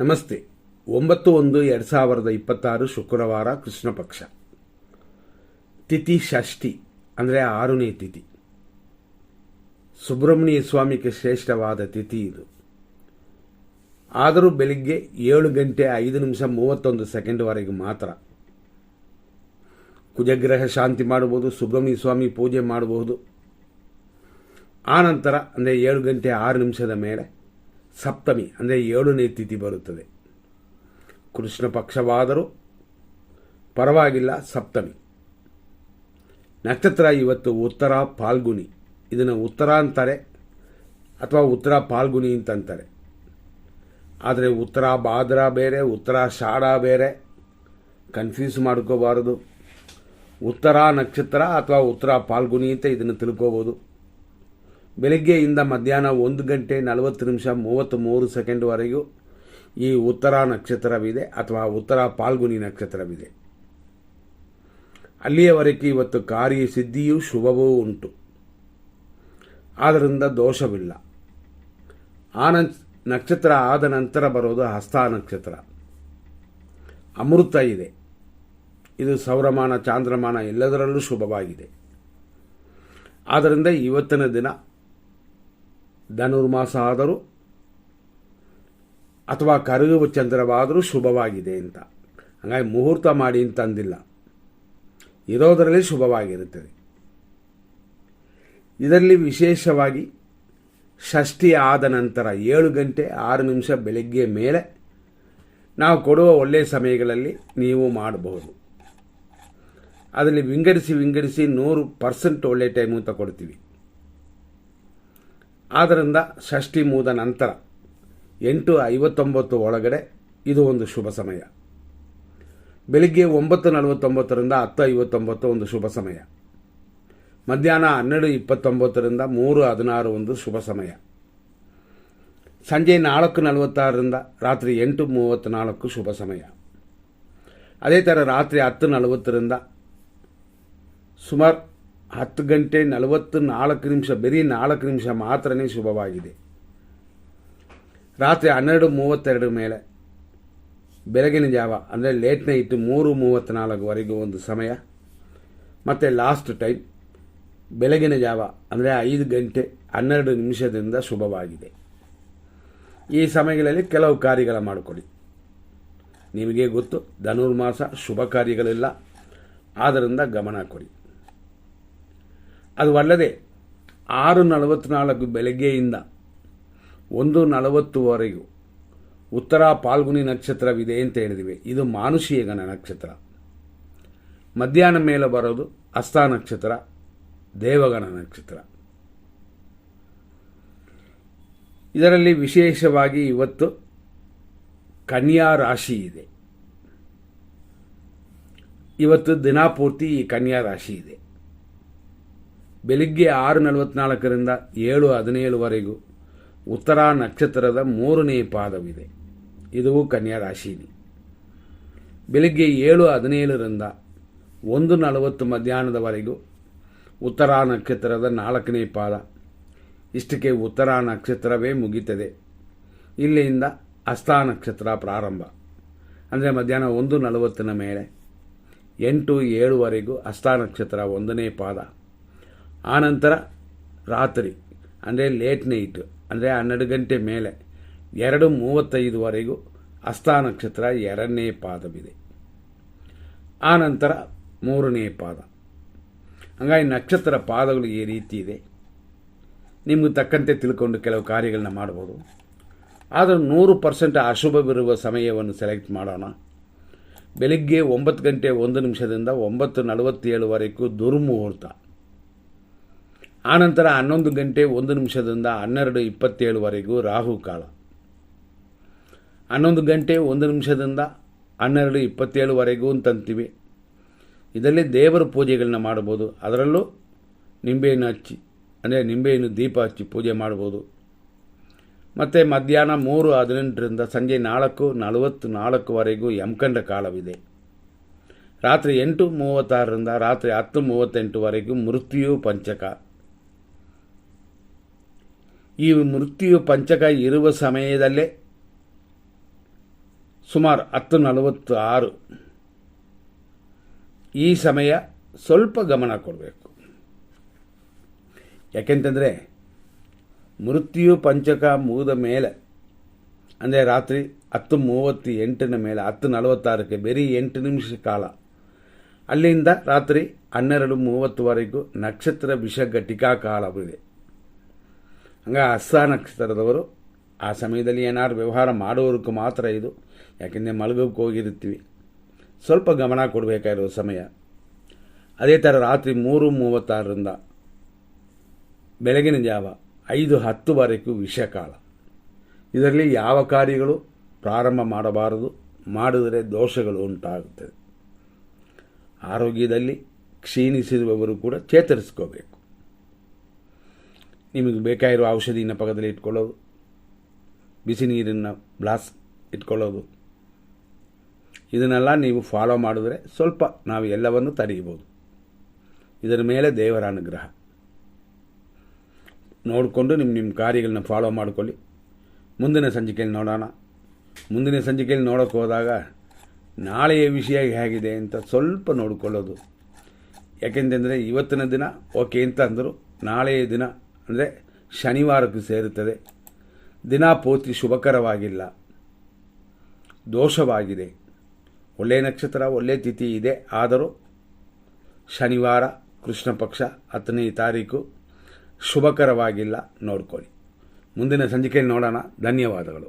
ನಮಸ್ತೆ. 9/1/2026 ಶುಕ್ರವಾರ, ಕೃಷ್ಣ ಪಕ್ಷ, ತಿಥಿ ಷಷ್ಠಿ ಅಂದರೆ 6ನೇ ತಿಥಿ. ಸುಬ್ರಹ್ಮಣ್ಯ ಸ್ವಾಮಿಗೆ ಶ್ರೇಷ್ಠವಾದ ತಿಥಿ ಇದು. ಆದರೂ ಬೆಳಿಗ್ಗೆ 7:05:31 ಮಾತ್ರ. ಕುಜಗ್ರಹ ಶಾಂತಿ ಮಾಡಬಹುದು, ಸುಬ್ರಹ್ಮಣ್ಯ ಸ್ವಾಮಿ ಪೂಜೆ ಮಾಡಬಹುದು. ಆನಂತರ ಅಂದರೆ 7:06 ಮೇಲೆ ಸಪ್ತಮಿ ಅಂದರೆ 7ನೇ ತಿಥಿ ಬರುತ್ತದೆ. ಕೃಷ್ಣ ಪಕ್ಷವಾದರೂ ಪರವಾಗಿಲ್ಲ, ಸಪ್ತಮಿ. ನಕ್ಷತ್ರ ಇವತ್ತು ಉತ್ತರ ಫಾಲ್ಗುಣಿ. ಇದನ್ನು ಉತ್ತರ ಅಂತಾರೆ ಅಥವಾ ಉತ್ತರ ಫಾಲ್ಗುಣಿ ಅಂತಂತಾರೆ. ಆದರೆ ಉತ್ತರ ಭಾದ್ರ ಬೇರೆ, ಉತ್ತರ ಷಾಢ ಬೇರೆ, ಕನ್ಫ್ಯೂಸ್ ಮಾಡ್ಕೋಬಾರದು. ಉತ್ತರ ನಕ್ಷತ್ರ ಅಥವಾ ಉತ್ತರ ಫಾಲ್ಗುಣಿ ಅಂತ ಇದನ್ನು ತಿಳ್ಕೋಬೋದು. ಬೆಳಗ್ಗೆಯಿಂದ ಮಧ್ಯಾಹ್ನ 1:40:33 ಈ ಉತ್ತರ ನಕ್ಷತ್ರವಿದೆ ಅಥವಾ ಉತ್ತರ ಫಾಲ್ಗುಣಿ ನಕ್ಷತ್ರವಿದೆ. ಅಲ್ಲಿಯವರೆಗೆ ಇವತ್ತು ಕಾರ್ಯಸಿದ್ಧಿಯೂ ಶುಭವೂ ಉಂಟು, ಆದ್ದರಿಂದ ದೋಷವಿಲ್ಲ. ನಕ್ಷತ್ರ ಆದ ನಂತರ ಬರೋದು ಹಸ್ತ ನಕ್ಷತ್ರ. ಅಮೃತ ಇದೆ. ಇದು ಸೌರಮಾನ ಚಾಂದ್ರಮಾನ ಎಲ್ಲದರಲ್ಲೂ ಶುಭವಾಗಿದೆ. ಆದ್ದರಿಂದ ಇವತ್ತಿನ ದಿನ ಧನುರ್ಮಾಸ ಆದರೂ ಅಥವಾ ಕರಗುವ ಚಂದ್ರವಾದರೂ ಶುಭವಾಗಿದೆ ಅಂತ. ಹಾಗಾಗಿ ಮುಹೂರ್ತ ಮಾಡಿ ಅಂತಂದಿಲ್ಲ, ಇರೋದರಲ್ಲಿ ಶುಭವಾಗಿರುತ್ತದೆ. ಇದರಲ್ಲಿ ವಿಶೇಷವಾಗಿ ಷಷ್ಠಿ ಆದ ನಂತರ 7:06 ಬೆಳಗ್ಗೆ ಮೇಲೆ ನಾವು ಕೊಡುವ ಒಳ್ಳೆಯ ಸಮಯಗಳಲ್ಲಿ ನೀವು ಮಾಡಬಹುದು. ಅದರಲ್ಲಿ ವಿಂಗಡಿಸಿ 100% ಒಳ್ಳೆಯ ಟೈಮು ಅಂತ ಕೊಡ್ತೀವಿ. ಆದ್ದರಿಂದ ಷಷ್ಠಿ ಮುಗಿದ ನಂತರ 8:59 ಒಳಗಡೆ ಇದು ಒಂದು ಶುಭ ಸಮಯ. ಬೆಳಿಗ್ಗೆ 9:49 10:59 ಒಂದು ಶುಭ ಸಮಯ. ಮಧ್ಯಾಹ್ನ 12:29 3:16 ಒಂದು ಶುಭ ಸಮಯ. ಸಂಜೆ 4:46 ರಾತ್ರಿ 8:34 ಶುಭ ಸಮಯ. ಅದೇ ಥರ ರಾತ್ರಿ 10:40 ಸುಮಾರು 10:44 ಬರೀ 4 ನಿಮಿಷ ಮಾತ್ರನೇ ಶುಭವಾಗಿದೆ. ರಾತ್ರಿ 12:32 ಮೇಲೆ ಬೆಳಗಿನ ಜಾವ ಅಂದರೆ ಲೇಟ್ ನೈಟ್ 3:34 ಒಂದು ಸಮಯ. ಮತ್ತು ಲಾಸ್ಟ್ ಟೈಮ್ ಬೆಳಗಿನ ಜಾವ ಅಂದರೆ 5:12 ಶುಭವಾಗಿದೆ. ಈ ಸಮಯಗಳಲ್ಲಿ ಕೆಲವು ಕಾರ್ಯಗಳ ಮಾಡಿಕೊಡಿ. ನಿಮಗೆ ಗೊತ್ತು, ಧನುರ್ಮಾಸ ಶುಭ ಕಾರ್ಯಗಳಿಲ್ಲ, ಆದ್ದರಿಂದ ಗಮನ ಕೊಡಿ. ಅದು ಅಲ್ಲದೆ 6:44 ಬೆಳಗ್ಗೆಯಿಂದ 1:40 ಉತ್ತರ ಫಾಲ್ಗುಣಿ ನಕ್ಷತ್ರವಿದೆ ಅಂತ ಹೇಳಿದಿವೆ. ಇದು ಮಾನುಷಿಯಗಣ ನಕ್ಷತ್ರ. ಮಧ್ಯಾಹ್ನ ಮೇಲೆ ಬರೋದು ಹಸ್ತ ನಕ್ಷತ್ರ, ದೇವಗಣ ನಕ್ಷತ್ರ. ಇದರಲ್ಲಿ ವಿಶೇಷವಾಗಿ ಇವತ್ತು ಕನ್ಯಾ ರಾಶಿ ಇದೆ. ಇವತ್ತು ದಿನಪೂರ್ತಿ ಈ ಕನ್ಯಾ ರಾಶಿ ಇದೆ. ಬೆಳಿಗ್ಗೆ 6:44 7:17 ಉತ್ತರ ನಕ್ಷತ್ರದ 3ನೇ ಪಾದವಿದೆ. ಇದು ಕನ್ಯಾ ರಾಶಿನಿ. ಬೆಳಿಗ್ಗೆ 7:17 1:40 ಮಧ್ಯಾಹ್ನದವರೆಗೂ ಉತ್ತರ ನಕ್ಷತ್ರದ 4ನೇ ಪಾದ. ಇಷ್ಟಕ್ಕೆ ಉತ್ತರ ನಕ್ಷತ್ರವೇ ಮುಗಿತದೆ. ಇಲ್ಲಿಂದ ಹಸ್ತ ನಕ್ಷತ್ರ ಪ್ರಾರಂಭ. ಅಂದರೆ ಮಧ್ಯಾಹ್ನ 1:40 ಮೇಲೆ 8:07 ಹಸ್ತ ನಕ್ಷತ್ರ 1ನೇ ಪಾದ. ಆನಂತರ ರಾತ್ರಿ ಅಂದರೆ ಲೇಟ್ ನೈಟ್ ಅಂದರೆ 12 ಗಂಟೆ ಮೇಲೆ 2:35 ಹಸ್ತ ನಕ್ಷತ್ರ 2ನೇ ಪಾದವಿದೆ. ಆನಂತರ 3ನೇ ಪಾದ. ಹಾಗಾಗಿ ನಕ್ಷತ್ರ ಪಾದಗಳು ಈ ರೀತಿ ಇದೆ. ನಿಮಗೆ ತಕ್ಕಂತೆ ತಿಳ್ಕೊಂಡು ಕೆಲವು ಕಾರ್ಯಗಳನ್ನ ಮಾಡ್ಬೋದು. ಆದರೆ 100% ಅಶುಭವಿರುವ ಸಮಯವನ್ನು ಸೆಲೆಕ್ಟ್ ಮಾಡೋಣ. ಬೆಳಿಗ್ಗೆ 9:01 9:47 ದುರ್ಮುಹೂರ್ತ. ಆನಂತರ 11:01 12:27 ರಾಹುಕಾಲ. 11:01 12:27 ಅಂತಂತೀವಿ. ಇದರಲ್ಲಿ ದೇವರ ಪೂಜೆಗಳನ್ನ ಮಾಡ್ಬೋದು. ಅದರಲ್ಲೂ ನಿಂಬೆಹಣ್ಣು ಹಚ್ಚಿ ಅಂದರೆ ನಿಂಬೆಹಣ್ಣು ದೀಪ ಹಚ್ಚಿ ಪೂಜೆ ಮಾಡ್ಬೋದು. ಮತ್ತು ಮಧ್ಯಾಹ್ನ 3:18 ಸಂಜೆ 4:44 ಯಮಕಂಡ ಕಾಲವಿದೆ. ರಾತ್ರಿ 8:36 ರಾತ್ರಿ 10:38 ಮೃತ್ಯು ಪಂಚಕ. ಈ ಮೃತ್ಯು ಪಂಚಕ ಇರುವ ಸಮಯದಲ್ಲೇ ಸುಮಾರು 10:46. ಈ ಸಮಯ ಸ್ವಲ್ಪ ಗಮನ ಕೊಡಬೇಕು. ಯಾಕೆಂತಂದರೆ ಮೃತ್ಯು ಪಂಚಕ ಮುಗಿದ ಮೇಲೆ, ಅಂದರೆ ರಾತ್ರಿ 10:38 ಮೇಲೆ 10:46ಕ್ಕೆ ಬರೀ 8 ನಿಮಿಷ ಕಾಲ, ಅಲ್ಲಿಂದ ರಾತ್ರಿ 12:30ವರೆಗೂ ನಕ್ಷತ್ರ ವಿಷಘಟಿಕಾ ಕಾಲವಿದೆ. ಹಂಗೆ ಹಸ್ತ ನಕ್ಷತ್ರದವರು ಆ ಸಮಯದಲ್ಲಿ ಏನಾದ್ರು ವ್ಯವಹಾರ ಮಾಡೋದಕ್ಕೆ ಮಾತ್ರ ಇದು. ಯಾಕೆಂದರೆ ಮಲಗೋಕ್ಕೆ ಹೋಗಿರ್ತೀವಿ, ಸ್ವಲ್ಪ ಗಮನ ಕೊಡಬೇಕಾಗಿರೋ ಸಮಯ. ಅದೇ ಥರ ರಾತ್ರಿ 3:36ರಿಂದ ಬೆಳಗಿನ ಜಾವ 5:10ವರೆಗೂ ವಿಷಕಾಲ. ಇದರಲ್ಲಿ ಯಾವ ಕಾರ್ಯಗಳು ಪ್ರಾರಂಭ ಮಾಡಬಾರದು, ಮಾಡಿದರೆ ದೋಷಗಳು ಉಂಟಾಗುತ್ತದೆ. ಆರೋಗ್ಯದಲ್ಲಿ ಕ್ಷೀಣಿಸಿರುವವರು ಕೂಡ ಚೇತರಿಸ್ಕೋಬೇಕು. ನಿಮಗೆ ಬೇಕಾಗಿರೋ ಔಷಧಿನ ಪಕ್ಕದಲ್ಲಿ ಇಟ್ಕೊಳ್ಳೋದು, ಬಿಸಿ ನೀರನ್ನು ಗ್ಲಾಸ್ ಇಟ್ಕೊಳ್ಳೋದು, ಇದನ್ನೆಲ್ಲ ನೀವು ಫಾಲೋ ಮಾಡಿದ್ರೆ ಸ್ವಲ್ಪ ನಾವು ಎಲ್ಲವನ್ನು ತಡೆಯಬಹುದು. ಇದರ ಮೇಲೆ ದೇವರ ಅನುಗ್ರಹ ನೋಡಿಕೊಂಡು ನಿಮ್ಮ ಕಾರ್ಯಗಳನ್ನ ಫಾಲೋ ಮಾಡಿಕೊಳ್ಳಿ. ಮುಂದಿನ ಸಂಚಿಕೆಯಲ್ಲಿ ನೋಡೋಣ. ಮುಂದಿನ ಸಂಚಿಕೆಯಲ್ಲಿ ನೋಡೋಕ್ಕೆ ಹೋದಾಗ ನಾಳೆಯ ವಿಷಯ ಹೇಗಿದೆ ಅಂತ ಸ್ವಲ್ಪ ನೋಡಿಕೊಳ್ಳೋದು. ಯಾಕೆಂತಂದರೆ ಇವತ್ತಿನ ದಿನ ಓಕೆ ಅಂತ ಅಂದರು, ನಾಳೆಯ ದಿನ ಅಂದರೆ ಶನಿವಾರಕ್ಕೆ ಸೇರುತ್ತದೆ. ದಿನ ಪೂರ್ತಿ ಶುಭಕರವಾಗಿಲ್ಲ, ದೋಷವಾಗಿದೆ. ಒಳ್ಳೆಯ ನಕ್ಷತ್ರ, ಒಳ್ಳೆಯ ತಿಥಿ ಇದೆ, ಆದರೂ ಶನಿವಾರ ಕೃಷ್ಣ ಪಕ್ಷ 10ನೇ ತಾರೀಕು ಶುಭಕರವಾಗಿಲ್ಲ. ನೋಡ್ಕೊಳ್ಳಿ. ಮುಂದಿನ ಸಂಚಿಕೆಯಲ್ಲಿ ನೋಡೋಣ. ಧನ್ಯವಾದಗಳು.